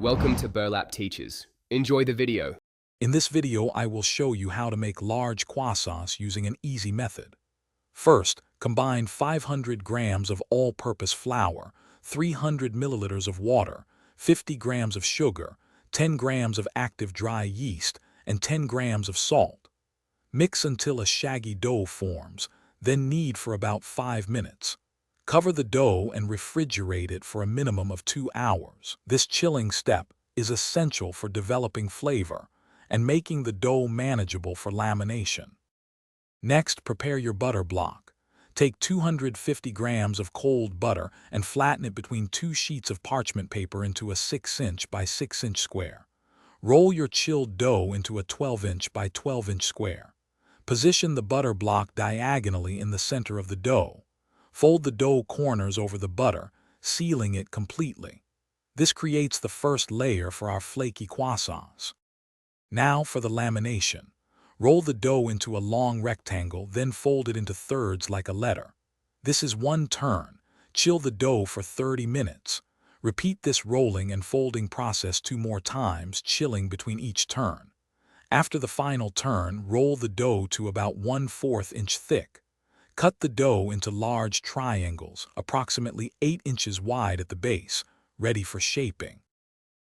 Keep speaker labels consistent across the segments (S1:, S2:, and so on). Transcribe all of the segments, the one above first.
S1: Welcome to Burlap Teachers. Enjoy the video.
S2: In this video, I will show you how to make large croissants using an easy method. First, combine 500 grams of all-purpose flour, 300 milliliters of water, 50 grams of sugar, 10 grams of active dry yeast, and 10 grams of salt. Mix until a shaggy dough forms, then knead for about 5 minutes. Cover the dough and refrigerate it for a minimum of 2 hours. This chilling step is essential for developing flavor and making the dough manageable for lamination. Next, prepare your butter block. Take 250 grams of cold butter and flatten it between 2 sheets of parchment paper into a 6-inch by 6-inch square. Roll your chilled dough into a 12-inch by 12-inch square. Position the butter block diagonally in the center of the dough. Fold the dough corners over the butter, sealing it completely. This creates the first layer for our flaky croissants. Now for the lamination. Roll the dough into a long rectangle, then fold it into thirds like a letter. This is one turn. Chill the dough for 30 minutes. Repeat this rolling and folding process 2 more times, chilling between each turn. After the final turn, roll the dough to about 1/4 inch thick. Cut the dough into large triangles, approximately 8 inches wide at the base, ready for shaping.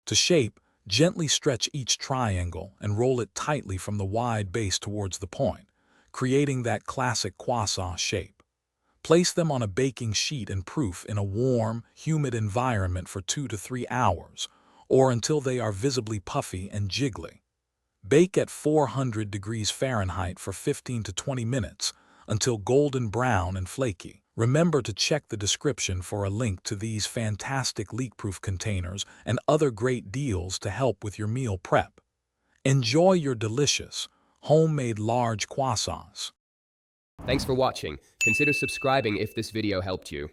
S2: To shape, gently stretch each triangle and roll it tightly from the wide base towards the point, creating that classic croissant shape. Place them on a baking sheet and proof in a warm, humid environment for 2 to 3 hours, or until they are visibly puffy and jiggly. Bake at 400 degrees Fahrenheit for 15 to 20 minutes, until golden brown and flaky. Remember to check the description for a link to these fantastic leak-proof containers and other great deals to help with your meal prep. Enjoy your delicious, homemade large croissants.
S1: Thanks for watching. Consider subscribing if this video helped you.